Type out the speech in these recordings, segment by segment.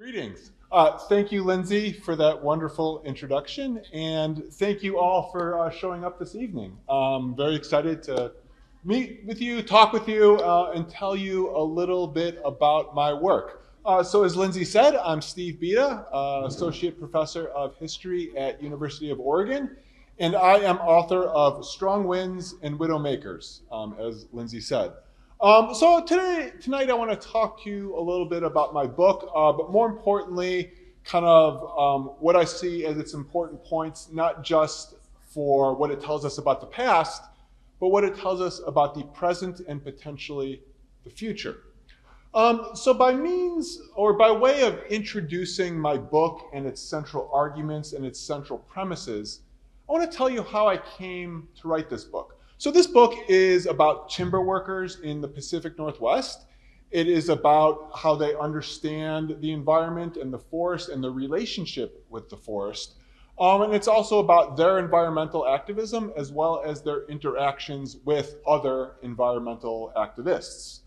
Greetings. Thank you, Lindsay, for that wonderful introduction, and thank you all for showing up this evening. I'm very excited to meet with you, talk with you, and tell you a little bit about my work. So as Lindsay said, I'm Steve Beda, Associate Professor of History at University of Oregon, and I am author of Strong Winds and Widowmakers, as Lindsay said. Tonight I want to talk to you a little bit about my book, but more importantly, kind of what I see as its important points, not just for what it tells us about the past, but what it tells us about the present and potentially the future. So by means or by way of introducing my book and its central arguments and its central premises, I want to tell you how I came to write this book. So this book is about timber workers in the Pacific Northwest. It is about how they understand the environment and the forest and the relationship with the forest. And it's also about their environmental activism as well as their interactions with other environmental activists.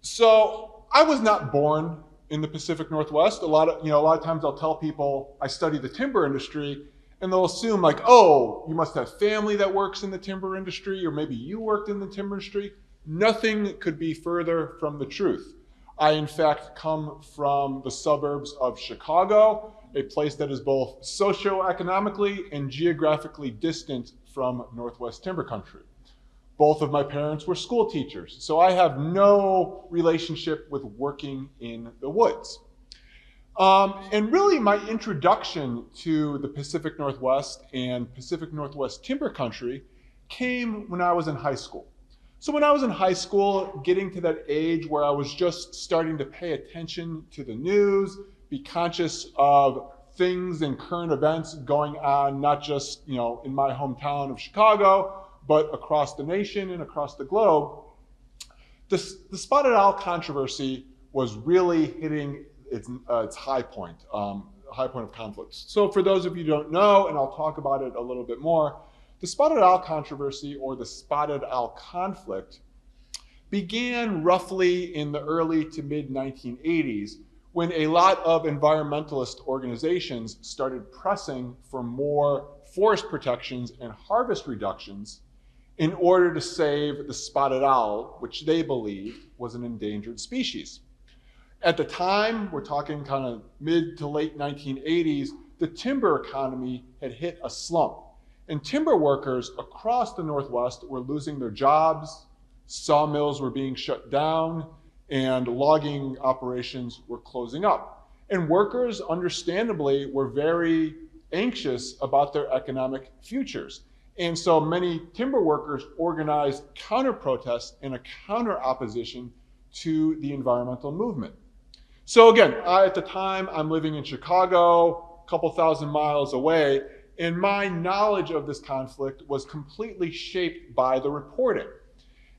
So I was not born in the Pacific Northwest. A lot of times I'll tell people I study the timber industry, and they'll assume like, oh, you must have family that works in the timber industry, or maybe you worked in the timber industry. Nothing could be further from the truth. I, in fact, come from the suburbs of Chicago, a place that is both socioeconomically and geographically distant from Northwest timber country. Both of my parents were school teachers, so I have no relationship with working in the woods. And really my introduction to the Pacific Northwest and Pacific Northwest timber country came when I was in high school. So when I was in high school, getting to that age where I was just starting to pay attention to the news, be conscious of things and current events going on, not just, in my hometown of Chicago, but across the nation and across the globe, the spotted owl controversy was really hitting its high point of conflict. So for those of you who don't know, and I'll talk about it a little bit more, the spotted owl controversy or the spotted owl conflict began roughly in the early to mid 1980s when a lot of environmentalist organizations started pressing for more forest protections and harvest reductions in order to save the spotted owl, which they believed was an endangered species. At the time, we're talking kind of mid to late 1980s, the timber economy had hit a slump. And timber workers across the Northwest were losing their jobs, sawmills were being shut down, and logging operations were closing up. And workers, understandably, were very anxious about their economic futures. And so many timber workers organized counter-protests and a counter-opposition to the environmental movement. So again, at the time, I'm living in Chicago, a couple thousand miles away, and my knowledge of this conflict was completely shaped by the reporting.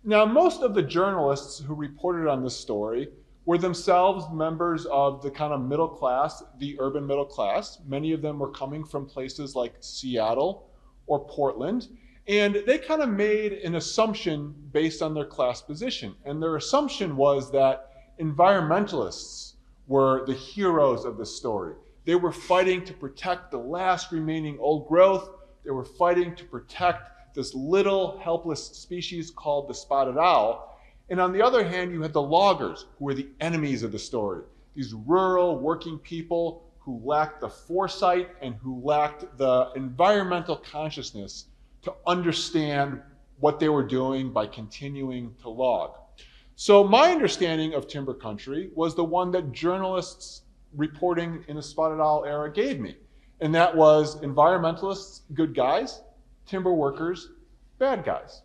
Now, most of the journalists who reported on this story were themselves members of the kind of middle class, the urban middle class. Many of them were coming from places like Seattle or Portland, and they kind of made an assumption based on their class position. And their assumption was that environmentalists were the heroes of the story. They were fighting to protect the last remaining old growth. They were fighting to protect this little helpless species called the spotted owl. And on the other hand, you had the loggers, who were the enemies of the story. These rural working people who lacked the foresight and who lacked the environmental consciousness to understand what they were doing by continuing to log. So my understanding of timber country was the one that journalists reporting in the spotted owl era gave me. And that was environmentalists, good guys, timber workers, bad guys.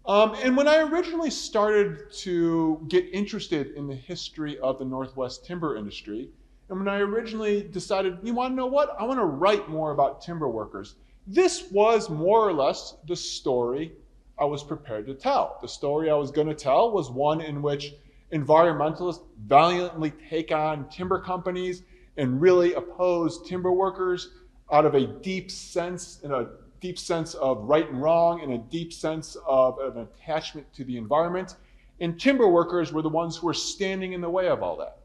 And when I originally started to get interested in the history of the Northwest timber industry, and when I originally decided, you want to know what? I want to write more about timber workers. This was more or less the story I was prepared to tell. The story I was going to tell was one in which environmentalists valiantly take on timber companies and really oppose timber workers out of a deep sense of right and wrong and a deep sense of an attachment to the environment. And timber workers were the ones who were standing in the way of all that.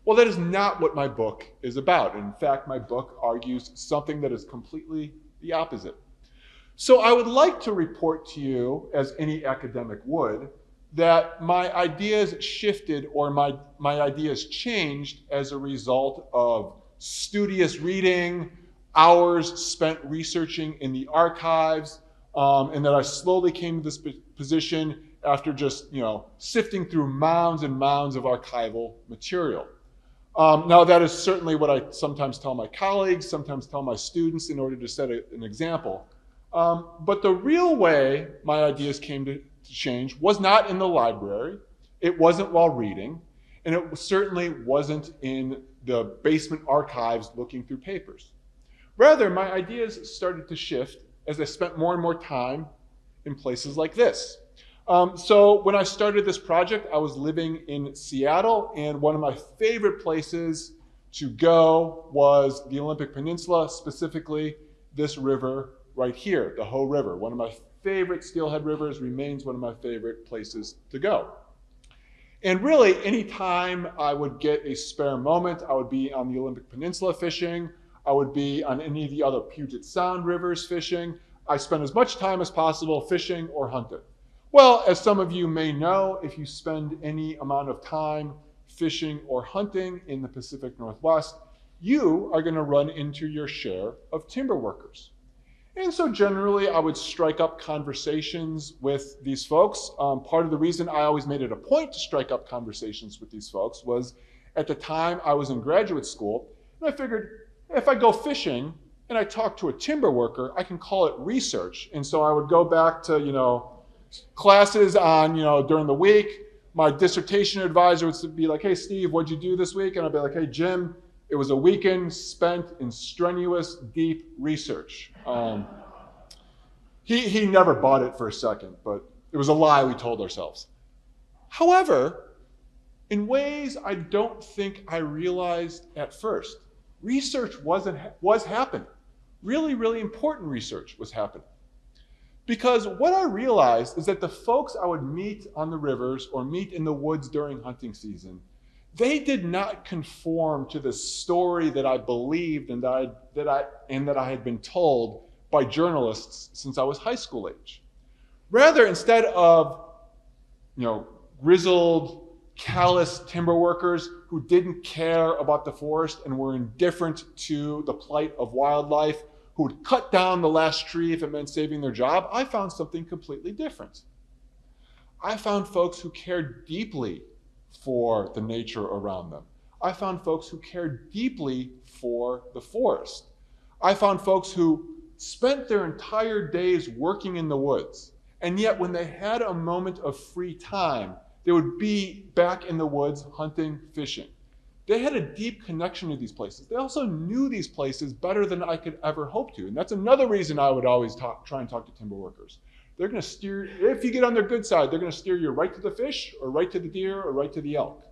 Well, that is not what my book is about. In fact, my book argues something that is completely the opposite. So I would like to report to you, as any academic would, that my ideas shifted or my ideas changed as a result of studious reading, hours spent researching in the archives, and that I slowly came to this position after just sifting through mounds and mounds of archival material. Now, that is certainly what I sometimes tell my colleagues, sometimes tell my students in order to set an example. But the real way my ideas came to change was not in the library, it wasn't while reading, and it certainly wasn't in the basement archives looking through papers. Rather, my ideas started to shift as I spent more and more time in places like this. So when I started this project, I was living in Seattle, and one of my favorite places to go was the Olympic Peninsula, specifically this river right here, the Hoh River. One of my favorite steelhead rivers, remains one of my favorite places to go. And really, anytime I would get a spare moment, I would be on the Olympic Peninsula fishing, I would be on any of the other Puget Sound rivers fishing. I spent as much time as possible fishing or hunting. Well, as some of you may know, if you spend any amount of time fishing or hunting in the Pacific Northwest, you are going to run into your share of timber workers. And so generally, I would strike up conversations with these folks. Part of the reason I always made it a point to strike up conversations with these folks was at the time I was in graduate school, and I figured if I go fishing and I talk to a timber worker, I can call it research. And so I would go back to, classes on, during the week. My dissertation advisor would be like, hey, Steve, what'd you do this week? And I'd be like, hey, Jim, it was a weekend spent in strenuous, deep research. He never bought it for a second, but it was a lie we told ourselves. However, in ways I don't think I realized at first, research was happening. Really, really important research was happening. Because what I realized is that the folks I would meet on the rivers or meet in the woods during hunting season, they did not conform to the story that I believed and that I had been told by journalists since I was high school age. Rather, instead of grizzled, callous timber workers who didn't care about the forest and were indifferent to the plight of wildlife, who would cut down the last tree if it meant saving their job, I found something completely different. I found folks who cared deeply for the nature around them. I found folks who cared deeply for the forest. I found folks who spent their entire days working in the woods, and yet when they had a moment of free time, they would be back in the woods hunting, fishing. They had a deep connection to these places. They also knew these places better than I could ever hope to. And that's another reason I would always try and talk to timber workers. They're going to steer, if you get on their good side, they're going to steer you right to the fish or right to the deer or right to the elk.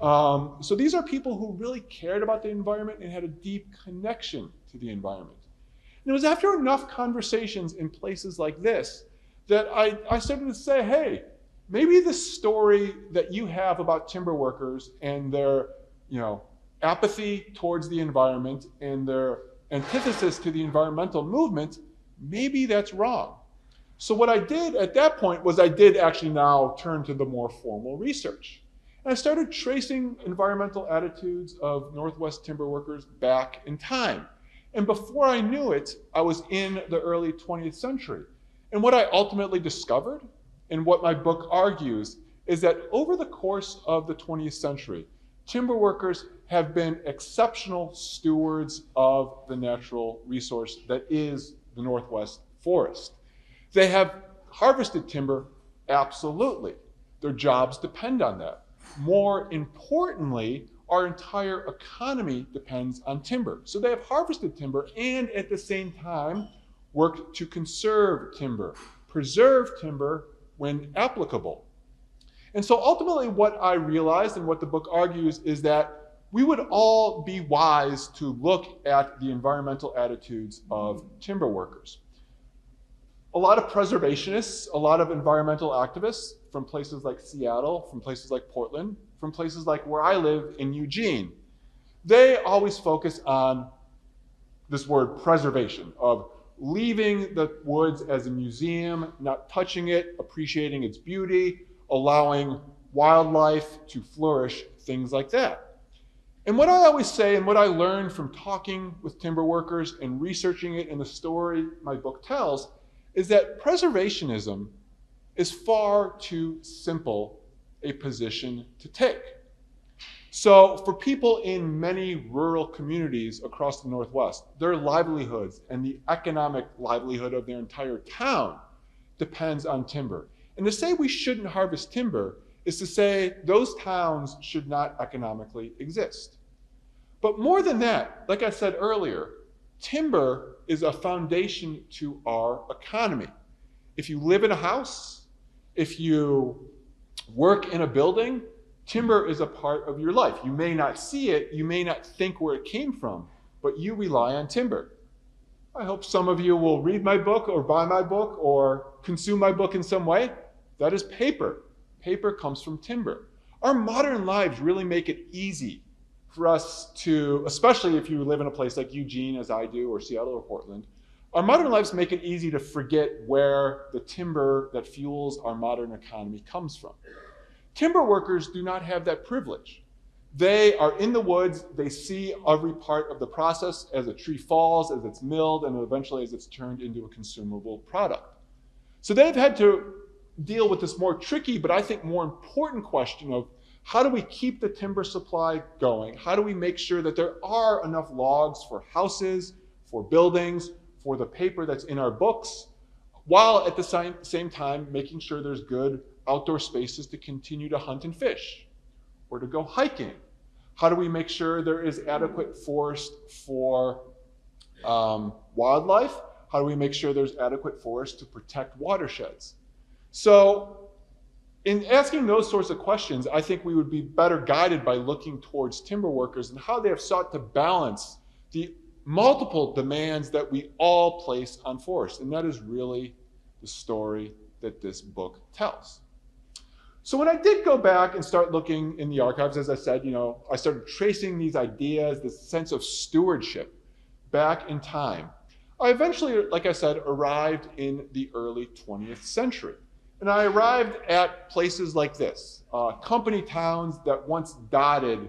So these are people who really cared about the environment and had a deep connection to the environment. And it was after enough conversations in places like this that I started to say, hey, maybe the story that you have about timber workers and their apathy towards the environment and their antithesis to the environmental movement, maybe that's wrong. So what I did at that point was I did actually now turn to the more formal research. And I started tracing environmental attitudes of Northwest timber workers back in time. And before I knew it, I was in the early 20th century. And what I ultimately discovered, and what my book argues, is that over the course of the 20th century, timber workers have been exceptional stewards of the natural resource that is the Northwest forest. They have harvested timber, absolutely. Their jobs depend on that. More importantly, our entire economy depends on timber. So they have harvested timber and at the same time worked to conserve timber, preserve timber when applicable. And so ultimately what I realized and what the book argues is that we would all be wise to look at the environmental attitudes of timber workers. A lot of preservationists, a lot of environmental activists from places like Seattle, from places like Portland, from places like where I live in Eugene. They always focus on this word preservation, of leaving the woods as a museum, not touching it, appreciating its beauty, allowing wildlife to flourish, things like that. And what I always say, and what I learned from talking with timber workers and researching it in the story my book tells, is that preservationism is far too simple a position to take. So for people in many rural communities across the Northwest, their livelihoods and the economic livelihood of their entire town depends on timber. And to say we shouldn't harvest timber is to say those towns should not economically exist. But more than that, like I said earlier, timber is a foundation to our economy. If you live in a house, if you work in a building, timber is a part of your life. You may not see it, you may not think where it came from, but you rely on timber. I hope some of you will read my book or buy my book or consume my book in some way. That is paper. Paper comes from timber. Our modern lives really make it easy for us to, especially if you live in a place like Eugene, as I do, or Seattle or Portland, our modern lives make it easy to forget where the timber that fuels our modern economy comes from. Timber workers do not have that privilege. They are in the woods, they see every part of the process as a tree falls, as it's milled, and eventually as it's turned into a consumable product. So they've had to deal with this more tricky, but I think more important question of how do we keep the timber supply going? How do we make sure that there are enough logs for houses, for buildings, for the paper that's in our books, while at the same time making sure there's good outdoor spaces to continue to hunt and fish or to go hiking? How do we make sure there is adequate forest for wildlife? How do we make sure there's adequate forest to protect watersheds? So in asking those sorts of questions, I think we would be better guided by looking towards timber workers and how they have sought to balance the multiple demands that we all place on forest. And that is really the story that this book tells. So when I did go back and start looking in the archives, as I said, I started tracing these ideas, this sense of stewardship back in time. I eventually, like I said, arrived in the early 20th century. And I arrived at places like this, company towns that once dotted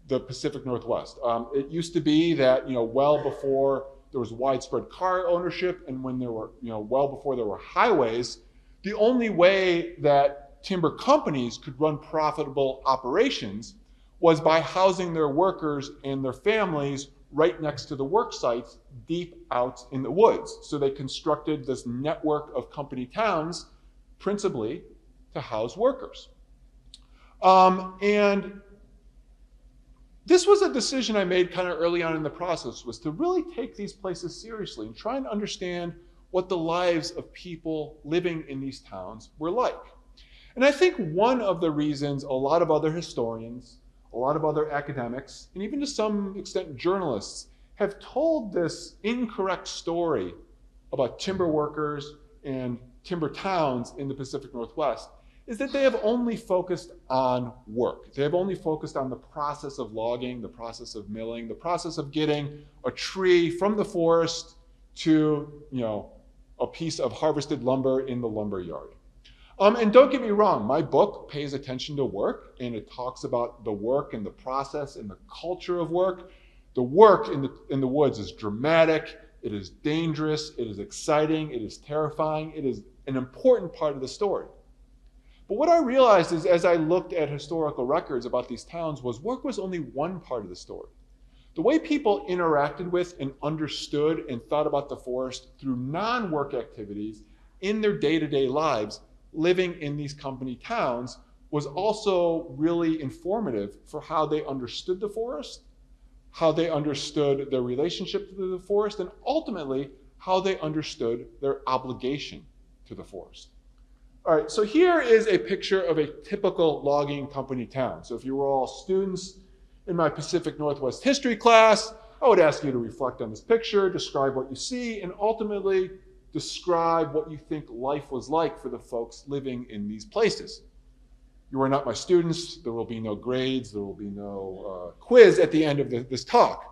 the Pacific Northwest. It used to be that, well before there was widespread car ownership and when there were, well before there were highways, the only way that timber companies could run profitable operations was by housing their workers and their families right next to the work sites deep out in the woods. So they constructed this network of company towns principally to house workers. And this was a decision I made kind of early on in the process, was to really take these places seriously and try and understand what the lives of people living in these towns were like. And I think one of the reasons a lot of other historians, a lot of other academics, and even to some extent journalists have told this incorrect story about timber workers and timber towns in the Pacific Northwest is that they have only focused on work. They have only focused on the process of logging, the process of milling, the process of getting a tree from the forest to, a piece of harvested lumber in the lumber yard. And don't get me wrong, my book pays attention to work, and it talks about the work and the process and the culture of work. The work in the woods is dramatic, it is dangerous, it is exciting, it is terrifying, it is an important part of the story. But what I realized is, as I looked at historical records about these towns, was work was only one part of the story. The way people interacted with and understood and thought about the forest through non-work activities in their day-to-day lives living in these company towns was also really informative for how they understood the forest, how they understood their relationship to the forest, and ultimately how they understood their obligation to the forest. All right, so here is a picture of a typical logging company town. So if you were all students in my Pacific Northwest history class, I would ask you to reflect on this picture, describe what you see, and ultimately describe what you think life was like for the folks living in these places. You are not my students. There will be no grades. There will be no quiz at the end of this talk.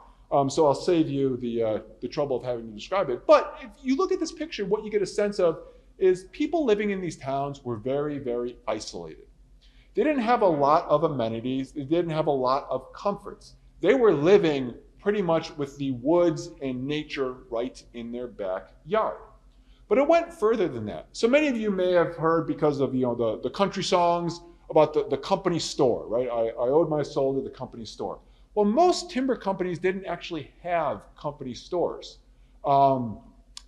So I'll save you the trouble of having to describe it. But if you look at this picture, what you get a sense of is people living in these towns were very, very isolated. They didn't have a lot of amenities. They didn't have a lot of comforts. They were living pretty much with the woods and nature right in their backyard. But it went further than that. So many of you may have heard, because of the country songs, about the company store, right? I owed my soul to the company store. Well, most timber companies didn't actually have company stores.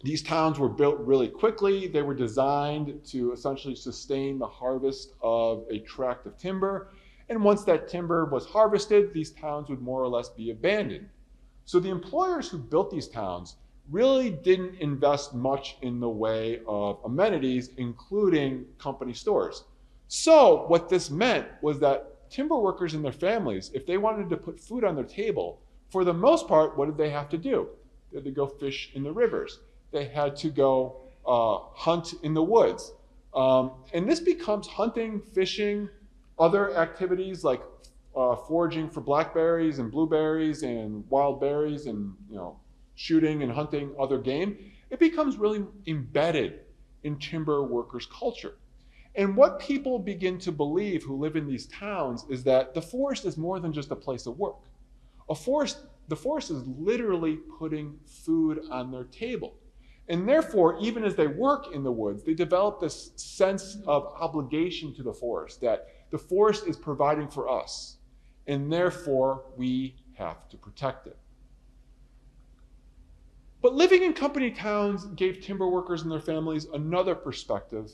These towns were built really quickly. They were designed to essentially sustain the harvest of a tract of timber. And once that timber was harvested, these towns would more or less be abandoned. So the employers who built these towns really didn't invest much in the way of amenities, including company stores. So what this meant was that timber workers and their families, if they wanted to put food on their table, for the most part, what did they have to do? They had to go fish in the rivers. They had to go hunt in the woods. And this becomes hunting, fishing, other activities like foraging for blackberries and blueberries and wild berries and shooting and hunting other game. It becomes really embedded in timber workers' culture. And what people begin to believe who live in these towns is that the forest is more than just a place of work. The forest is literally putting food on their table. And therefore, even as they work in the woods, they develop this sense of obligation to the forest, that the forest is providing for us, and therefore we have to protect it. But living in company towns gave timber workers and their families another perspective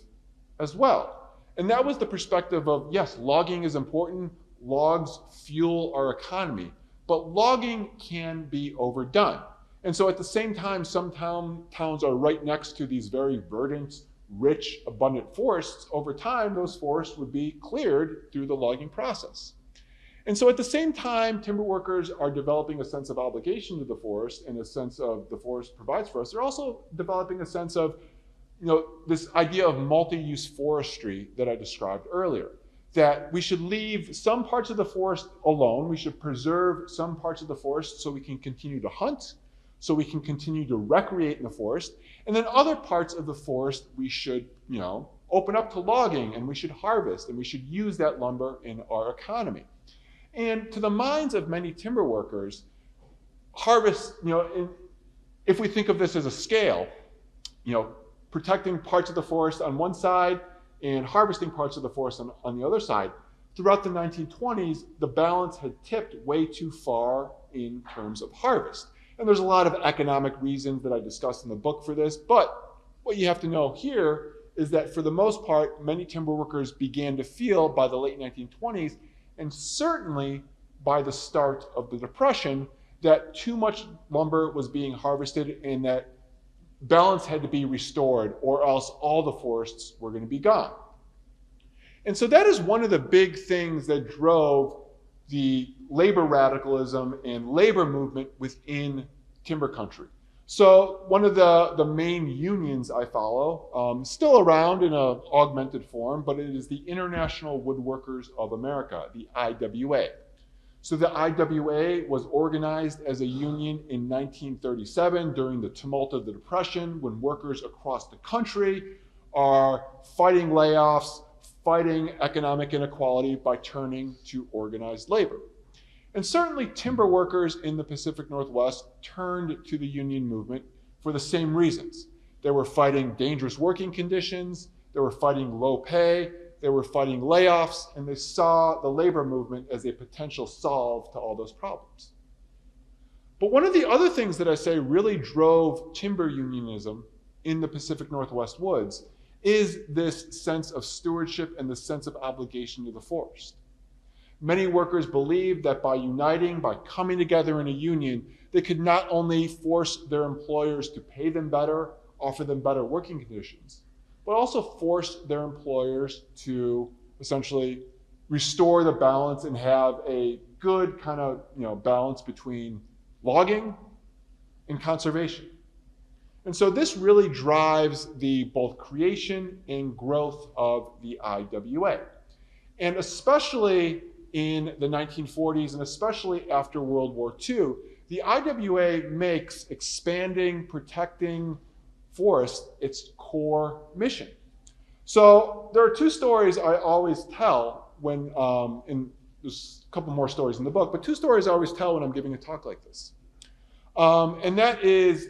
as well. And that was the perspective of, yes, logging is important. Logs fuel our economy, but logging can be overdone. And so at the same time, some towns are right next to these very verdant, rich, abundant forests. Over time, those forests would be cleared through the logging process. And so at the same time, timber workers are developing a sense of obligation to the forest and a sense of the forest provides for us. They're also developing a sense of, this idea of multi-use forestry that I described earlier, that we should leave some parts of the forest alone. We should preserve some parts of the forest so we can continue to hunt, so we can continue to recreate in the forest. And then other parts of the forest we should, open up to logging, and we should harvest, and we should use that lumber in our economy. And to the minds of many timber workers, harvest, if we think of this as a scale, protecting parts of the forest on one side and harvesting parts of the forest on the other side, throughout the 1920s, the balance had tipped way too far in terms of harvest. And there's a lot of economic reasons that I discussed in the book for this, but what you have to know here is that for the most part, many timber workers began to feel by the late 1920s, and certainly by the start of the Depression, that too much lumber was being harvested and that balance had to be restored, or else all the forests were going to be gone. And so that is one of the big things that drove the labor radicalism and labor movement within timber country. So one of the main unions I follow, still around in an augmented form, but it is the International Woodworkers of America, the IWA. So the IWA was organized as a union in 1937 during the tumult of the Depression, when workers across the country are fighting layoffs, fighting economic inequality by turning to organized labor. And certainly timber workers in the Pacific Northwest turned to the union movement for the same reasons. They were fighting dangerous working conditions, they were fighting low pay, they were fighting layoffs, and they saw the labor movement as a potential solve to all those problems. But one of the other things that I say really drove timber unionism in the Pacific Northwest woods is this sense of stewardship and the sense of obligation to the forest. Many workers believed that by uniting, by coming together in a union, they could not only force their employers to pay them better, offer them better working conditions, but also force their employers to essentially restore the balance and have a good kind of balance between logging and conservation. And so this really drives the both creation and growth of the IWA. And especially in the 1940s and especially after World War II, the IWA makes expanding, protecting forests its core mission. So there are two stories I always tell when, there's a couple more stories in the book, but two stories I always tell when I'm giving a talk like this. And that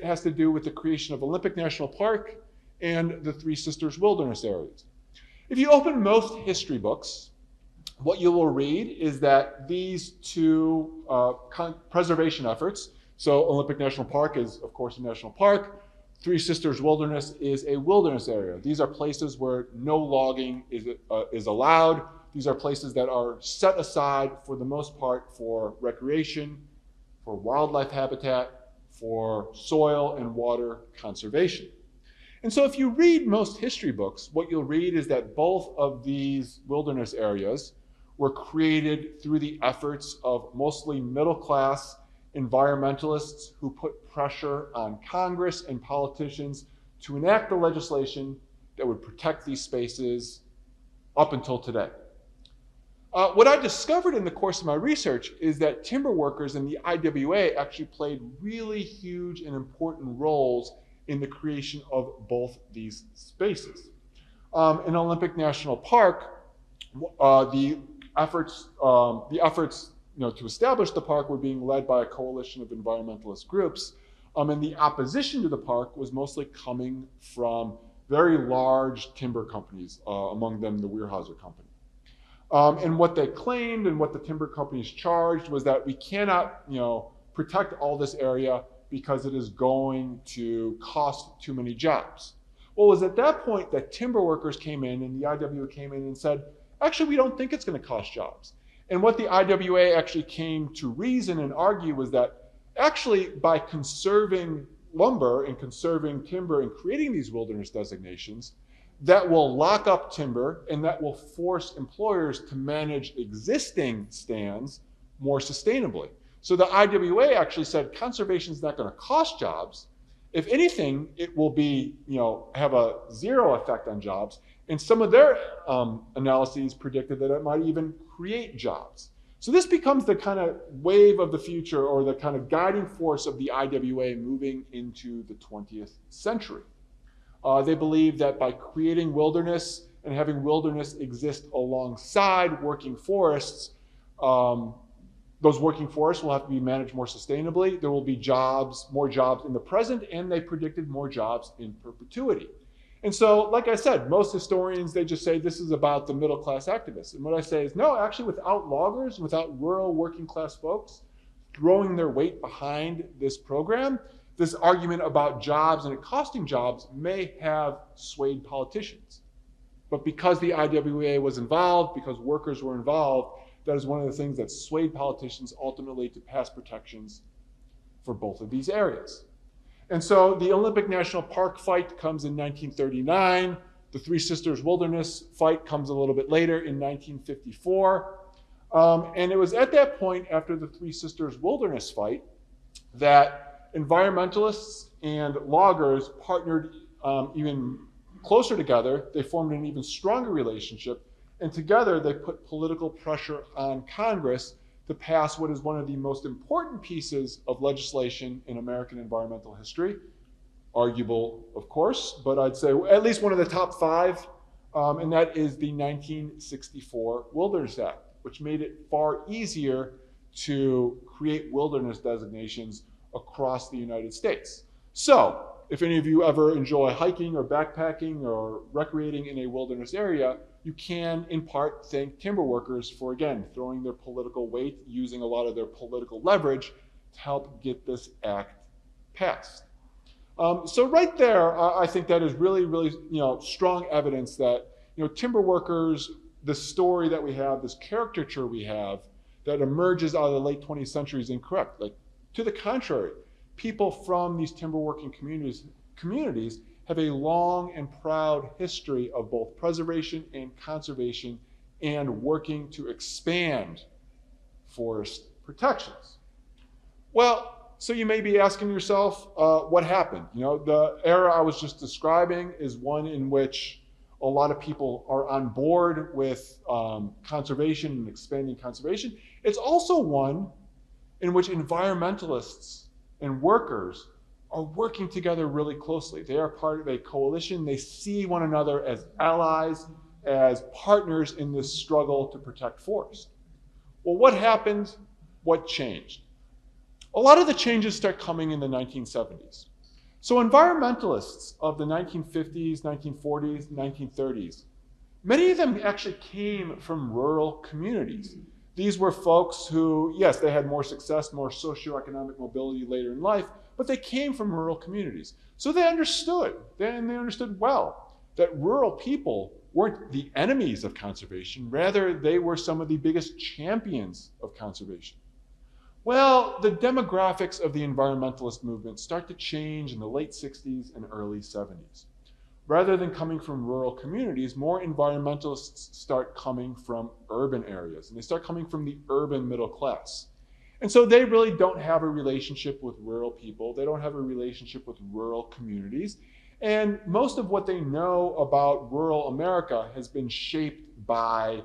has to do with the creation of Olympic National Park and the Three Sisters Wilderness areas. If you open most history books, what you will read is that these two preservation efforts, so Olympic National Park is, of course, a national park. Three Sisters Wilderness is a wilderness area. These are places where no logging is allowed. These are places that are set aside for the most part for recreation, for wildlife habitat, for soil and water conservation. And so if you read most history books, what you'll read is that both of these wilderness areas were created through the efforts of mostly middle-class environmentalists who put pressure on Congress and politicians to enact the legislation that would protect these spaces up until today. What I discovered in the course of my research is that timber workers in the IWA actually played really huge and important roles in the creation of both these spaces. In Olympic National Park, the efforts to establish the park were being led by a coalition of environmentalist groups, and the opposition to the park was mostly coming from very large timber companies, among them the Weyerhaeuser Company. And what they claimed and what the timber companies charged was that we cannot, protect all this area because it is going to cost too many jobs. Well, it was at that point that timber workers came in and the IWA came in and said, actually, we don't think it's going to cost jobs. And what the IWA actually came to reason and argue was that actually by conserving lumber and conserving timber and creating these wilderness designations, that will lock up timber and that will force employers to manage existing stands more sustainably. So the IWA actually said conservation is not going to cost jobs. If anything, it will be, have a zero effect on jobs. And some of their analyses predicted that it might even create jobs. So this becomes the kind of wave of the future or the kind of guiding force of the IWA moving into the 20th century. They believe that by creating wilderness and having wilderness exist alongside working forests, those working forests will have to be managed more sustainably. There will be more jobs in the present, and they predicted more jobs in perpetuity. And so, like I said, most historians, they just say this is about the middle-class activists. And what I say is, no, actually, without loggers, without rural working-class folks throwing their weight behind this program, this argument about jobs and it costing jobs may have swayed politicians. But because the IWA was involved, because workers were involved, that is one of the things that swayed politicians ultimately to pass protections for both of these areas. And so the Olympic National Park fight comes in 1939. The Three Sisters Wilderness fight comes a little bit later in 1954. And it was at that point, after the Three Sisters Wilderness fight, that environmentalists and loggers partnered even closer together. They formed an even stronger relationship. And together, they put political pressure on Congress to pass what is one of the most important pieces of legislation in American environmental history. Arguable, of course, but I'd say at least one of the top five, and that is the 1964 Wilderness Act, which made it far easier to create wilderness designations across the United States. So, if any of you ever enjoy hiking or backpacking or recreating in a wilderness area, you can, in part, thank timber workers for, again, throwing their political weight, using a lot of their political leverage to help get this act passed. So right there, I think that is really, really, strong evidence that, timber workers, the story that we have, this caricature we have that emerges out of the late 20th century is incorrect. Like, to the contrary, people from these timber working communities have a long and proud history of both preservation and conservation and working to expand forest protections. Well, so you may be asking yourself, what happened? The era I was just describing is one in which A lot of people are on board with conservation and expanding conservation. It's also one in which environmentalists and workers are working together really closely. They are part of a coalition. They see one another as allies, as partners in this struggle to protect forest. Well, what happened? What changed? A lot of the changes start coming in the 1970s. So environmentalists of the 1950s, 1940s, 1930s, many of them actually came from rural communities. These were folks who, yes, they had more success, more socioeconomic mobility later in life, but they came from rural communities. So they understood, and they understood well, that rural people weren't the enemies of conservation. Rather, they were some of the biggest champions of conservation. Well, the demographics of the environmentalist movement start to change in the late 60s and early 70s. Rather than coming from rural communities, more environmentalists start coming from urban areas, and they start coming from the urban middle class. And so they really don't have a relationship with rural people. They don't have a relationship with rural communities. And most of what they know about rural America has been shaped by,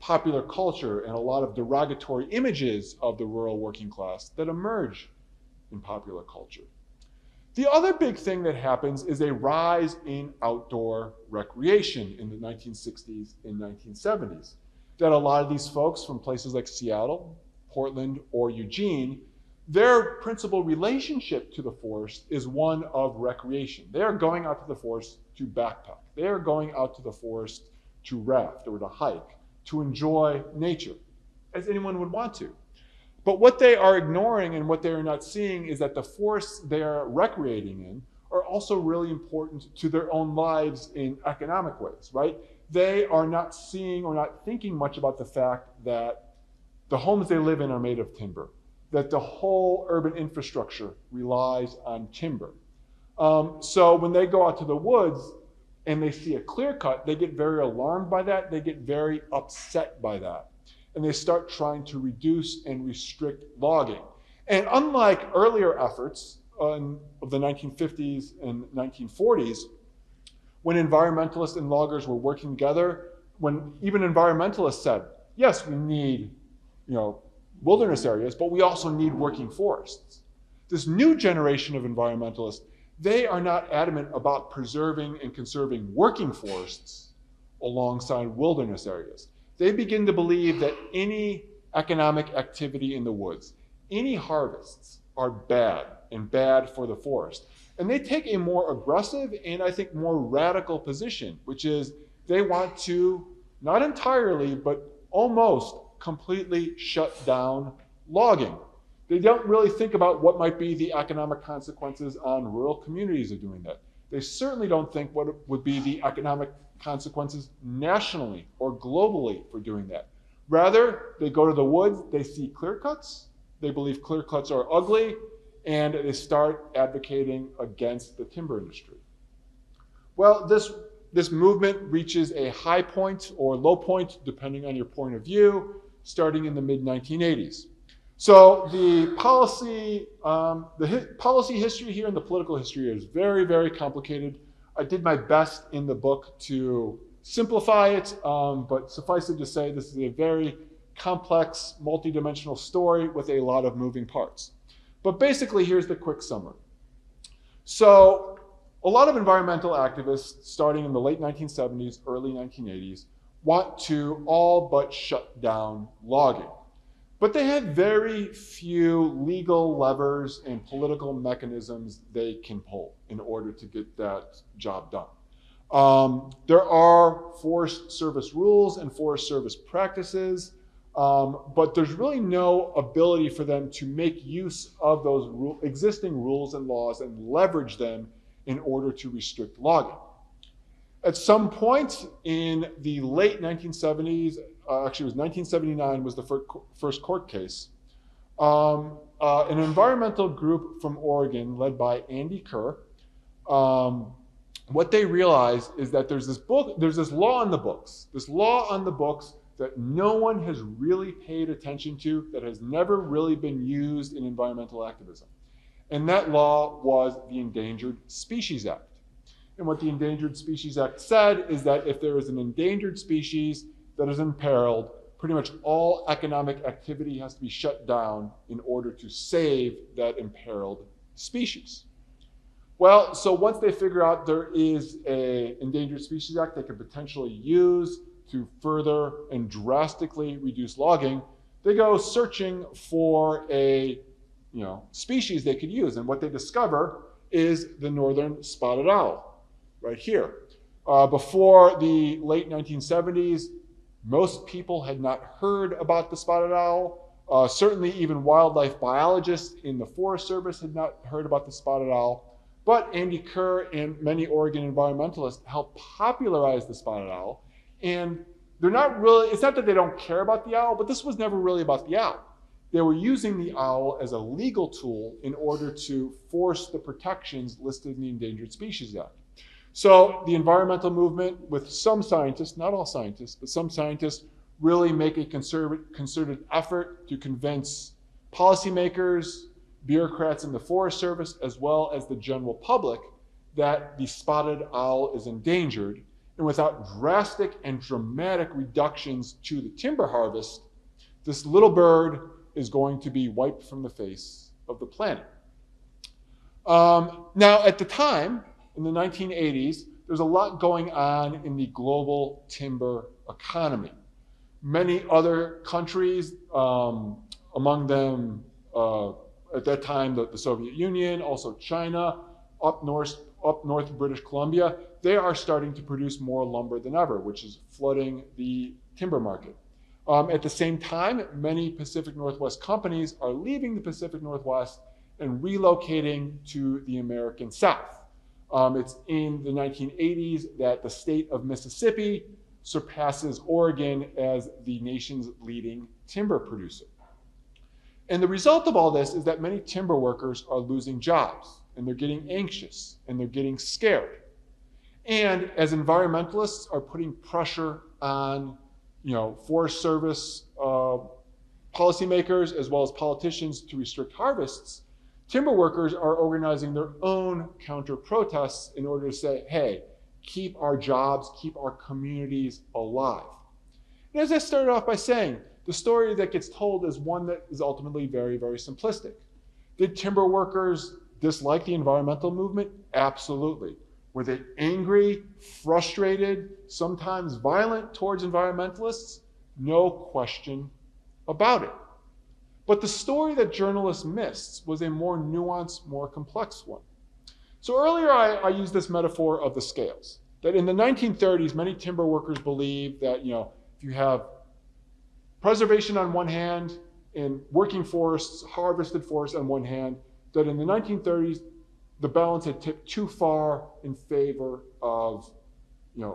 popular culture and a lot of derogatory images of the rural working class that emerge in popular culture. The other big thing that happens is a rise in outdoor recreation in the 1960s and 1970s. That a lot of these folks from places like Seattle, Portland, or Eugene, their principal relationship to the forest is one of recreation. They are going out to the forest to backpack. They are going out to the forest to raft or to hike, to enjoy nature, as anyone would want to. But what they are ignoring and what they are not seeing is that the forests they are recreating in are also really important to their own lives in economic ways, right? They are not seeing or not thinking much about the fact that the homes they live in are made of timber, that the whole urban infrastructure relies on timber. So when they go out to the woods and they see a clear cut, they get very alarmed by that. They get very upset by that. And they start trying to reduce and restrict logging. And unlike earlier efforts of the 1950s and 1940s, when environmentalists and loggers were working together, when even environmentalists said, yes, we need, wilderness areas, but we also need working forests. This new generation of environmentalists, they are not adamant about preserving and conserving working forests alongside wilderness areas. They begin to believe that any economic activity in the woods, any harvests are bad and bad for the forest. And they take a more aggressive and I think more radical position, which is they want to, not entirely, but almost completely shut down logging. They don't really think about what might be the economic consequences on rural communities of doing that. They certainly don't think what would be the economic consequences nationally or globally for doing that. Rather, they go to the woods, they see clear cuts, they believe clear cuts are ugly, and they start advocating against the timber industry. Well, this movement reaches a high point or low point, depending on your point of view, starting in the mid-1980s. So the policy history here and the political history is very, very complicated. I did my best in the book to simplify it, but suffice it to say, this is a very complex, multidimensional story with a lot of moving parts. But basically, here's the quick summary. So a lot of environmental activists, starting in the late 1970s, early 1980s, want to all but shut down logging. But they have very few legal levers and political mechanisms they can pull in order to get that job done. There are Forest Service rules and Forest Service practices, but there's really no ability for them to make use of those existing rules and laws and leverage them in order to restrict logging. At some point in the late 1970s, actually it was 1979 was the first court case, an environmental group from Oregon led by Andy Kerr, what they realized is that there's this law on the books, that no one has really paid attention to, that has never really been used in environmental activism. And that law was the Endangered Species Act. And what the Endangered Species Act said is that if there is an endangered species that is imperiled, pretty much all economic activity has to be shut down in order to save that imperiled species. Well, so once they figure out there is an Endangered Species Act they could potentially use to further and drastically reduce logging, they go searching for a species they could use. And what they discover is the northern spotted owl, right here. Before the late 1970s, most people had not heard about the spotted owl. Certainly even wildlife biologists in the Forest Service had not heard about the spotted owl. But Andy Kerr and many Oregon environmentalists helped popularize the spotted owl. And they're not really, it's not that they don't care about the owl, but this was never really about the owl. They were using the owl as a legal tool in order to force the protections listed in the Endangered Species Act. So the environmental movement, with some scientists, not all scientists, but some scientists, really make a concerted effort to convince policymakers, bureaucrats in the Forest Service, as well as the general public, that the spotted owl is endangered. And without drastic and dramatic reductions to the timber harvest, this little bird is going to be wiped from the face of the planet. Now, at the time, in the 1980s, there's a lot going on in the global timber economy. Many other countries, among them, at that time, the Soviet Union, also China, up north British Columbia, they are starting to produce more lumber than ever, which is flooding the timber market. At the same time, many Pacific Northwest companies are leaving the Pacific Northwest and relocating to the American South. It's in the 1980s that the state of Mississippi surpasses Oregon as the nation's leading timber producer. And the result of all this is that many timber workers are losing jobs, and they're getting anxious, and they're getting scared. And as environmentalists are putting pressure on Forest Service policymakers as well as politicians to restrict harvests, timber workers are organizing their own counter-protests in order to say, hey, keep our jobs, keep our communities alive. And as I started off by saying, the story that gets told is one that is ultimately very, very simplistic. Did timber workers dislike the environmental movement? Absolutely. Were they angry, frustrated, sometimes violent towards environmentalists? No question about it. But the story that journalists missed was a more nuanced, more complex one. So earlier I used this metaphor of the scales, that in the 1930s, many timber workers believed that if you have preservation on one hand and working forests, harvested forests on one hand, that in the 1930s, the balance had tipped too far in favor of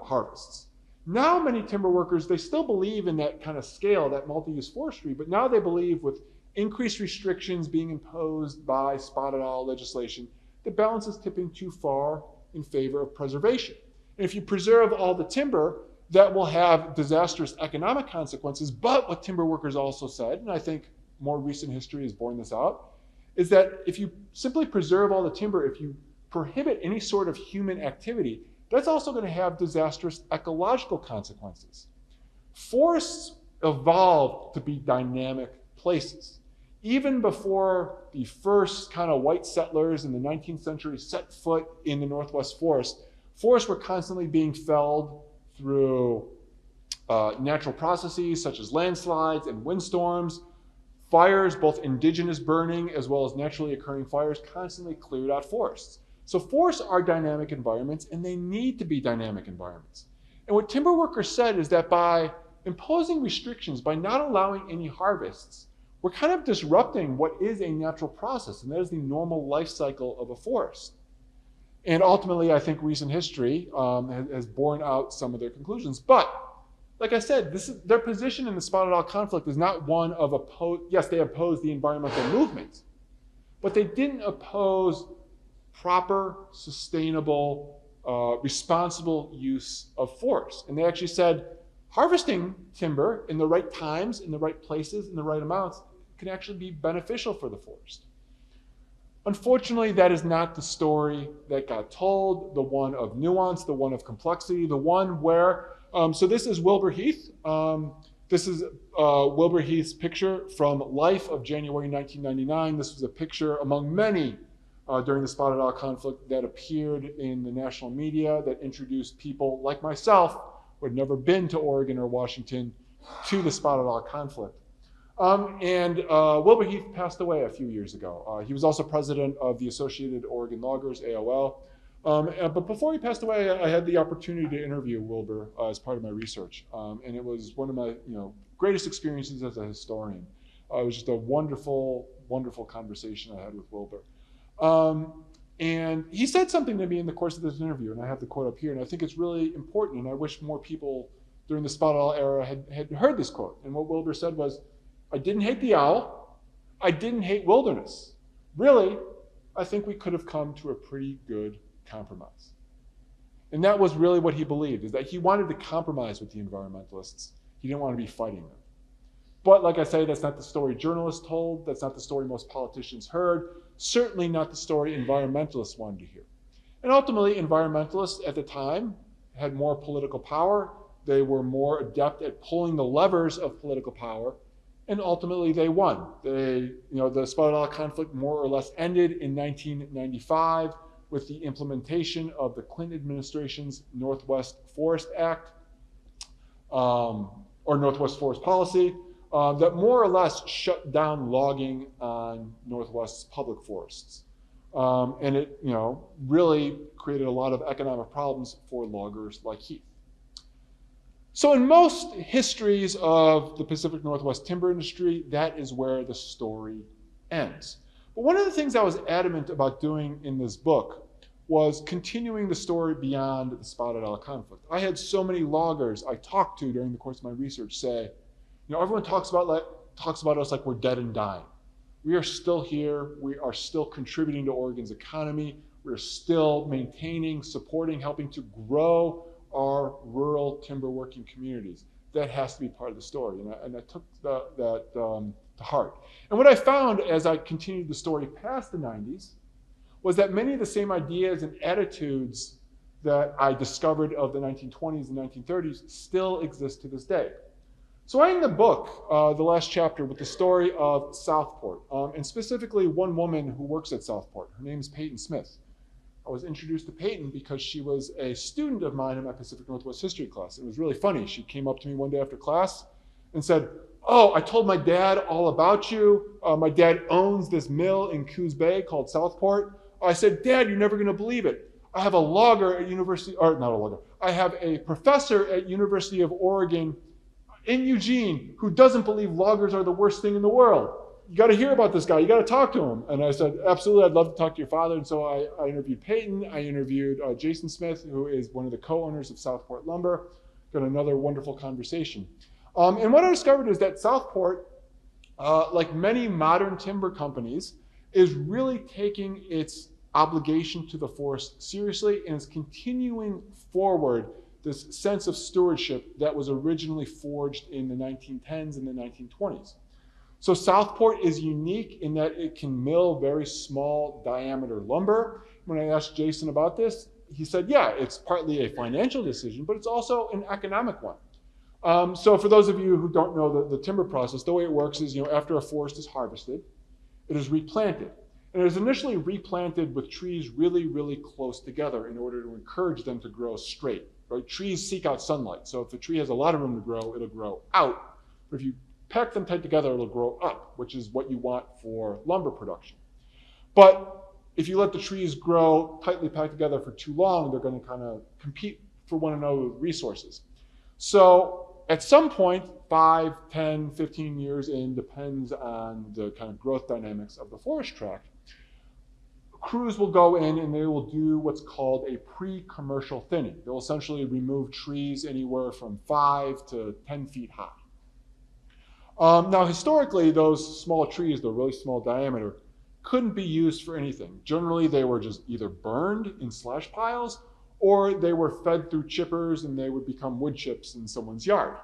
harvests. Now many timber workers, they still believe in that kind of scale, that multi-use forestry, but now they believe with increased restrictions being imposed by spotted owl legislation, the balance is tipping too far in favor of preservation. And if you preserve all the timber, that will have disastrous economic consequences. But what timber workers also said, and I think more recent history has borne this out, is that if you simply preserve all the timber, if you prohibit any sort of human activity, that's also going to have disastrous ecological consequences. Forests evolved to be dynamic places. Even before the first kind of white settlers in the 19th century set foot in the Northwest forest, forests were constantly being felled through natural processes such as landslides and windstorms. Fires, both indigenous burning as well as naturally occurring fires, constantly cleared out forests. So forests are dynamic environments, and they need to be dynamic environments. And what timber workers said is that by imposing restrictions, by not allowing any harvests, we're kind of disrupting what is a natural process, and that is the normal life cycle of a forest. And ultimately, I think recent history has borne out some of their conclusions. But like I said, their position in the spotted owl conflict is not one of yes, they opposed the environmental movement, but they didn't oppose proper, sustainable, responsible use of forests. And they actually said harvesting timber in the right times, in the right places, in the right amounts can actually be beneficial for the forest. Unfortunately, that is not the story that got told, the one of nuance, the one of complexity, the one where, so this is Wilbur Heath. This is Wilbur Heath's picture from Life of January 1999. This was a picture among many during the Spotted Owl conflict that appeared in the national media that introduced people like myself who had never been to Oregon or Washington to the Spotted Owl conflict. Wilbur Heath passed away a few years ago. He was also president of the Associated Oregon Loggers, AOL. But before he passed away, I had the opportunity to interview Wilbur as part of my research. And it was one of my greatest experiences as a historian. It was just a wonderful, wonderful conversation I had with Wilbur. And he said something to me in the course of this interview, and I have the quote up here, and I think it's really important, and I wish more people during the Spotted Owl era had heard this quote. And what Wilbur said was, "I didn't hate the owl. I didn't hate wilderness. Really, I think we could have come to a pretty good compromise." And that was really what he believed, is that he wanted to compromise with the environmentalists. He didn't want to be fighting them. But like I say, that's not the story journalists told. That's not the story most politicians heard. Certainly not the story environmentalists wanted to hear. And ultimately, environmentalists at the time had more political power. They were more adept at pulling the levers of political power. And ultimately, they won. The Spotted Owl conflict more or less ended in 1995 with the implementation of the Clinton administration's Northwest Forest Act, or Northwest Forest Policy, that more or less shut down logging on Northwest's public forests. And it really created a lot of economic problems for loggers like Heath. So in most histories of the Pacific Northwest timber industry, that is where the story ends. But one of the things I was adamant about doing in this book was continuing the story beyond the Spotted Owl conflict. I had so many loggers I talked to during the course of my research say, everyone talks about us like we're dead and dying. We are still here. We are still contributing to Oregon's economy. We're still maintaining, supporting, helping to grow our rural timber working communities. That has to be part of the story. And I took that to heart. And what I found as I continued the story past the 90s was that many of the same ideas and attitudes that I discovered of the 1920s and 1930s still exist to this day. So I end the book, the last chapter, with the story of Southport, and specifically one woman who works at Southport. Her name is Peyton Smith. I was introduced to Peyton because she was a student of mine in my Pacific Northwest history class. It was really funny. She came up to me one day after class and said, "Oh, I told my dad all about you. My dad owns this mill in Coos Bay called Southport." I said, "Dad, you're never going to believe it. I have a logger at University, or not a logger, I have a professor at University of Oregon in Eugene who doesn't believe loggers are the worst thing in the world. You got to hear about this guy. You got to talk to him." And I said, "Absolutely, I'd love to talk to your father." And so I interviewed Peyton. I interviewed Jason Smith, who is one of the co-owners of Southport Lumber. Got another wonderful conversation. And what I discovered is that Southport, like many modern timber companies, is really taking its obligation to the forest seriously and is continuing forward this sense of stewardship that was originally forged in the 1910s and the 1920s. So Southport is unique in that it can mill very small diameter lumber. When I asked Jason about this, he said, yeah, it's partly a financial decision, but it's also an economic one. So for those of you who don't know the timber process, the way it works is, after a forest is harvested, it is replanted. And it was initially replanted with trees really, really close together in order to encourage them to grow straight. Right? Trees seek out sunlight. So if the tree has a lot of room to grow, it'll grow out. But if you pack them tight together, it'll grow up, which is what you want for lumber production. But if you let the trees grow tightly packed together for too long, they're going to kind of compete for one another with resources. So at some point, 5, 10, 15 years in, depends on the kind of growth dynamics of the forest tract, crews will go in and they will do what's called a pre-commercial thinning. They'll essentially remove trees anywhere from 5 to 10 feet high. Now, historically, those small trees, the really small diameter, couldn't be used for anything. Generally, they were just either burned in slash piles or they were fed through chippers and they would become wood chips in someone's yard.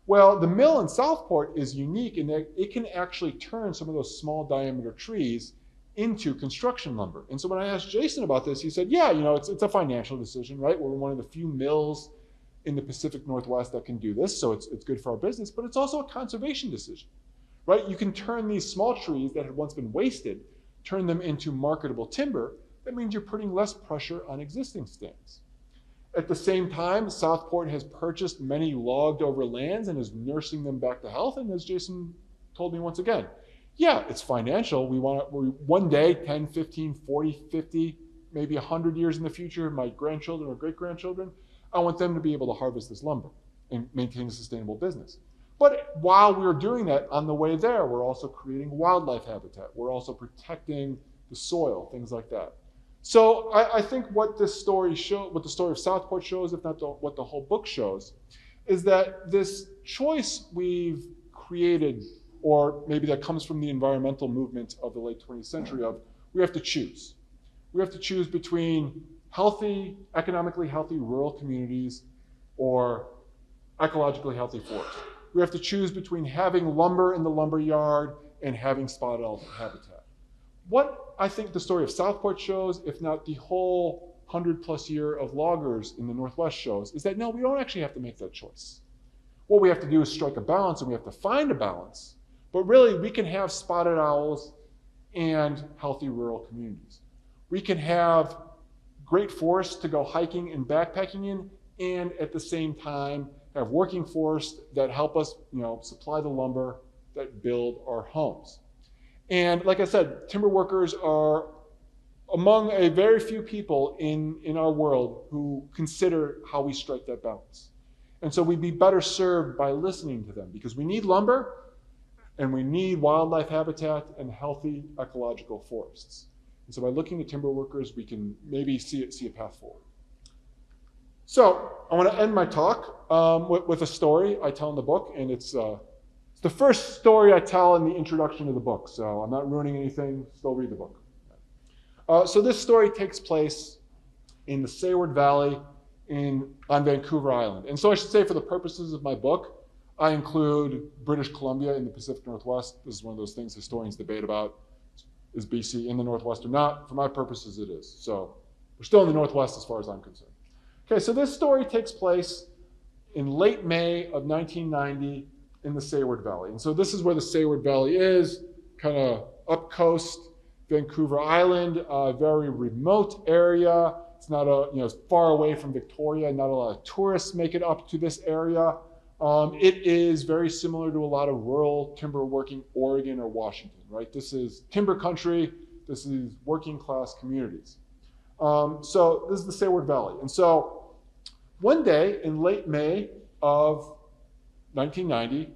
Well, the mill in Southport is unique in that it can actually turn some of those small diameter trees into construction lumber. And so when I asked Jason about this, he said, yeah, it's a financial decision, right? We're one of the few mills in the Pacific Northwest that can do this, so it's good for our business, but it's also a conservation decision, right? You can turn these small trees that had once been wasted, turn them into marketable timber. That means you're putting less pressure on existing stands. At the same time, Southport has purchased many logged over lands and is nursing them back to health. And as Jason told me once again, yeah, it's financial. We one day, 10, 15, 40, 50, maybe 100 years in the future, my grandchildren or great-grandchildren, I want them to be able to harvest this lumber and maintain a sustainable business. But while we're doing that, on the way there, we're also creating wildlife habitat. We're also protecting the soil, things like that. So I think what the story of Southport shows, if not what the whole book shows, is that this choice we've created, or maybe that comes from the environmental movement of the late 20th century, of we have to choose. We have to choose between healthy, economically healthy rural communities or ecologically healthy forests. We have to choose between having lumber in the lumber yard and having spotted owl habitat. What I think the story of Southport shows, if not the whole 100+ year of loggers in the Northwest shows, is that no, we don't actually have to make that choice. What we have to do is strike a balance, and we have to find a balance. But really, we can have spotted owls and healthy rural communities. We can have great forests to go hiking and backpacking in, and at the same time, have working forests that help us, supply the lumber that build our homes. And like I said, timber workers are among a very few people in our world who consider how we strike that balance. And so we'd be better served by listening to them, because we need lumber and we need wildlife habitat and healthy ecological forests. And so by looking at timber workers, we can maybe see a path forward. So I want to end my talk with a story I tell in the book, and it's the first story I tell in the introduction to the book, so I'm not ruining anything. Still read the book. So this story takes place in the Seward Valley on Vancouver Island. And so I should say, for the purposes of my book, I include British Columbia in the Pacific Northwest. This is one of those things historians debate about. Is BC in the Northwest or not? For my purposes, it is. So we're still in the Northwest as far as I'm concerned. Okay, so this story takes place in late May of 1990 in the Seward Valley. And so this is where the Seward Valley is, kind of up coast, Vancouver Island, a very remote area. It's not far away from Victoria. Not a lot of tourists make it up to this area. It is very similar to a lot of rural timber working Oregon or Washington, right? This is timber country. This is working class communities. So this is the Seward Valley. And so one day in late May of 1990,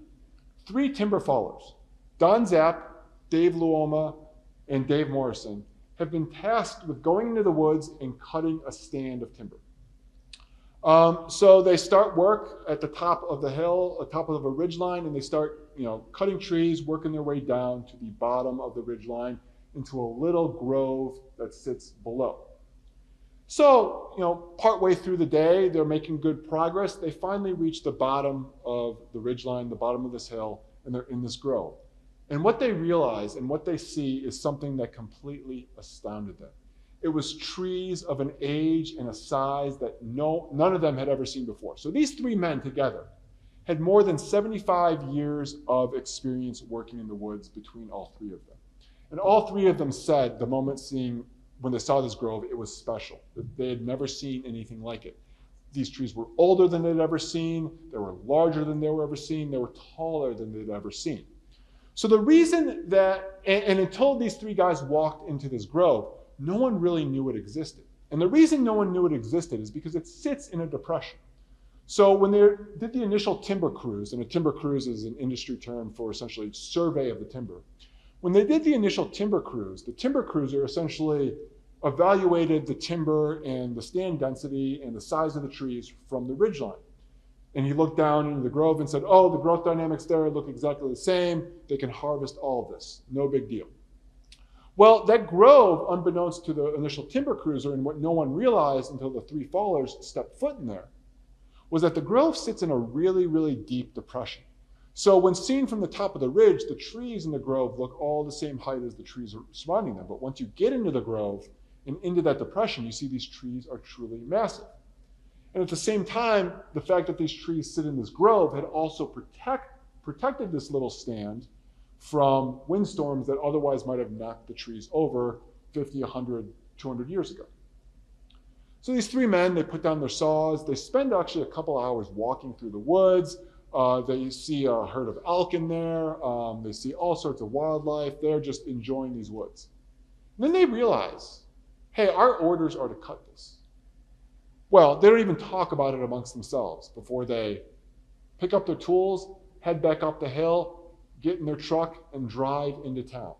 3 timber fallers, Don Zapp, Dave Luoma, and Dave Morrison, have been tasked with going into the woods and cutting a stand of timber. So they start work at the top of the hill, at the top of a ridgeline, and they start, cutting trees, working their way down to the bottom of the ridgeline into a little grove that sits below. So, partway through the day, they're making good progress. They finally reach the bottom of the ridgeline, the bottom of this hill, and they're in this grove. And what they realize and what they see is something that completely astounded them. It was trees of an age and a size that none of them had ever seen before. So these 3 men together had more than 75 years of experience working in the woods between all 3 of them. And all 3 of them said the moment when they saw this grove, it was special. They had never seen anything like it. These trees were older than they'd ever seen. They were larger than they were ever seen. They were taller than they'd ever seen. So the reason that, and until these 3 guys walked into this grove, no one really knew it existed. And the reason no one knew it existed is because it sits in a depression. So when they did the initial timber cruise, and a timber cruise is an industry term for essentially survey of the timber. When they did the initial timber cruise, the timber cruiser essentially evaluated the timber and the stand density and the size of the trees from the ridgeline. And he looked down into the grove and said, oh, the growth dynamics there look exactly the same. They can harvest all of this. No big deal. Well, that grove, unbeknownst to the initial timber cruiser, and what no one realized until the 3 fallers stepped foot in there, was that the grove sits in a really, really deep depression. So when seen from the top of the ridge, the trees in the grove look all the same height as the trees surrounding them. But once you get into the grove and into that depression, you see these trees are truly massive. And at the same time, the fact that these trees sit in this grove had also protected this little stand from windstorms that otherwise might have knocked the trees over 50, 100, 200 years ago. So these three men, they put down their saws. They spend actually a couple hours walking through the woods. They see a herd of elk in there. They see all sorts of wildlife. They're just enjoying these woods. And then they realize, hey, our orders are to cut this. Well, they don't even talk about it amongst themselves before they pick up their tools, head back up the hill, get in their truck, and drive into town.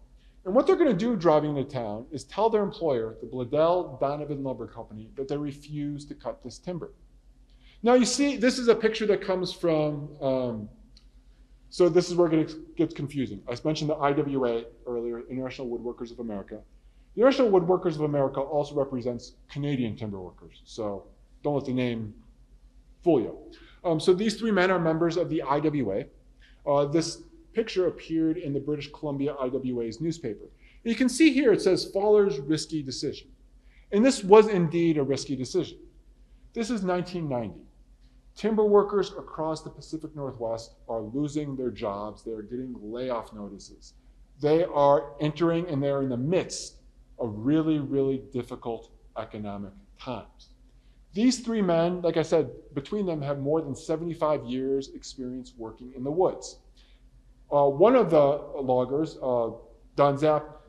And what they're going to do driving into town is tell their employer, the Beda Donovan Lumber Company, that they refuse to cut this timber. Now you see, this is a picture that comes from, so this is where it gets confusing. I mentioned the IWA earlier, International Woodworkers of America. The International Woodworkers of America also represents Canadian timber workers, so don't let the name fool you. So these three men are members of the IWA. This picture appeared in the British Columbia IWA's newspaper. And you can see here it says Fowler's risky decision. And this was indeed a risky decision. This is 1990. Timber workers across the Pacific Northwest are losing their jobs. They are getting layoff notices. They are entering and they're in the midst of really, really difficult economic times. These three men, like I said, between them have more than 75 years experience working in the woods. One of the loggers, Don Zapp,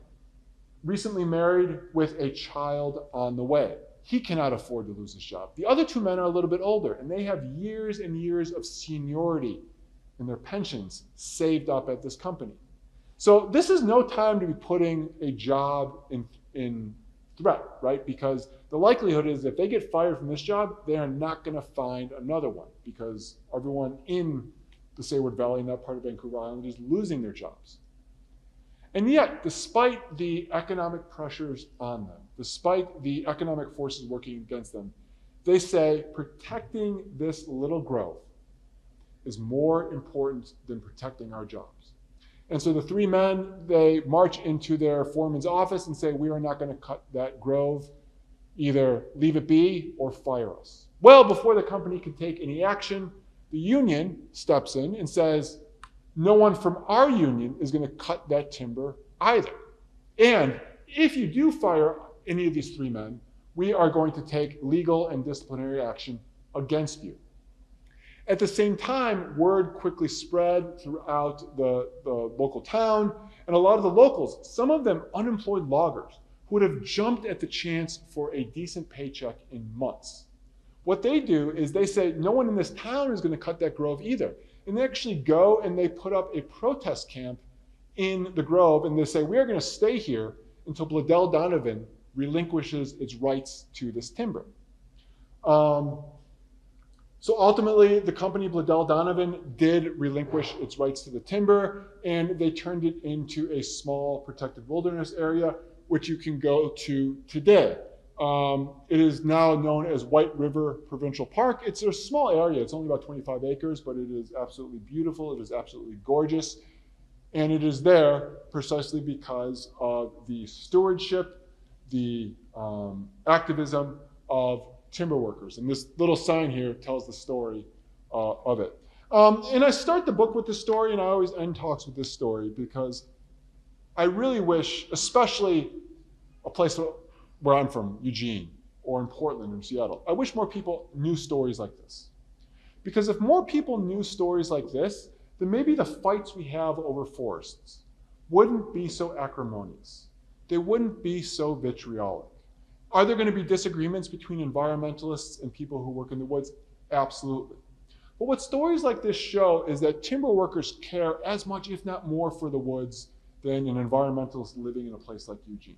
recently married with a child on the way. He cannot afford to lose his job. The other two men are a little bit older, and they have years and years of seniority in their pensions saved up at this company. So this is no time to be putting a job in threat, right? Because the likelihood is if they get fired from this job, they are not going to find another one because everyone in the Sayward Valley and that part of Vancouver Island is losing their jobs. And yet, despite the economic pressures on them, despite the economic forces working against them, they say protecting this little grove is more important than protecting our jobs. And so the three men, they march into their foreman's office and say, we are not going to cut that grove, either leave it be or fire us. Well, before the company can take any action, the union steps in and says, no one from our union is going to cut that timber either. And if you do fire any of these three men, we are going to take legal and disciplinary action against you. At the same time, word quickly spread throughout the local town, and a lot of the locals, some of them unemployed loggers, who would have jumped at the chance for a decent paycheck in months. What they do is they say, no one in this town is going to cut that grove either. And they actually go and they put up a protest camp in the grove, and they say, we are going to stay here until Beda Donovan relinquishes its rights to this timber. So ultimately, the company Beda Donovan did relinquish its rights to the timber, and they turned it into a small protected wilderness area, which you can go to today. It is now known as White River Provincial Park. It's a small area. It's only about 25 acres, but it is absolutely beautiful. It is absolutely gorgeous. And it is there precisely because of the stewardship, the activism of timber workers. And this little sign here tells the story of it. And I start the book with this story, and I always end talks with this story because I really wish, especially a place where I'm from, Eugene, or in Portland or Seattle, I wish more people knew stories like this. Because if more people knew stories like this, then maybe the fights we have over forests wouldn't be so acrimonious. They wouldn't be so vitriolic. Are there going to be disagreements between environmentalists and people who work in the woods? Absolutely. But what stories like this show is that timber workers care as much, if not more, for the woods than an environmentalist living in a place like Eugene.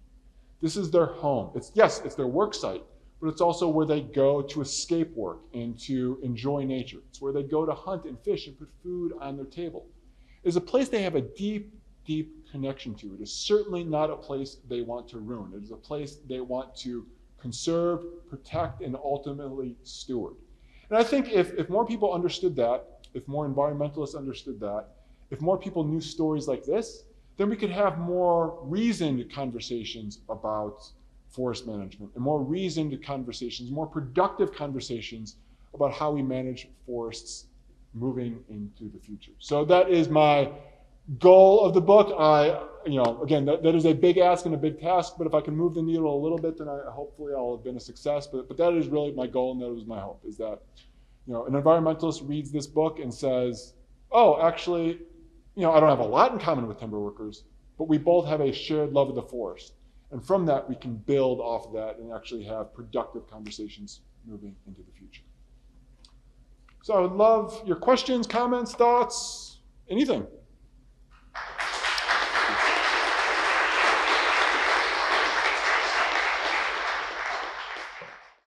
This is their home. Yes, it's their work site, but it's also where they go to escape work and to enjoy nature. It's where they go to hunt and fish and put food on their table. It's a place they have a deep, deep connection to. It is certainly not a place they want to ruin. It is a place they want to conserve, protect, and ultimately steward. And I think if more people understood that, if more environmentalists understood that, if more people knew stories like this, then we could have more reasoned conversations about forest management and more reasoned conversations, more productive conversations about how we manage forests moving into the future. So that is my goal of the book. Again, that is a big ask and a big task, but if I can move the needle a little bit, then hopefully I'll have been a success. But that is really my goal, and that was my hope, is that an environmentalist reads this book and says, oh, actually, I don't have a lot in common with timber workers, but we both have a shared love of the forest. And from that, we can build off of that and actually have productive conversations moving into the future. So I would love your questions, comments, thoughts, anything.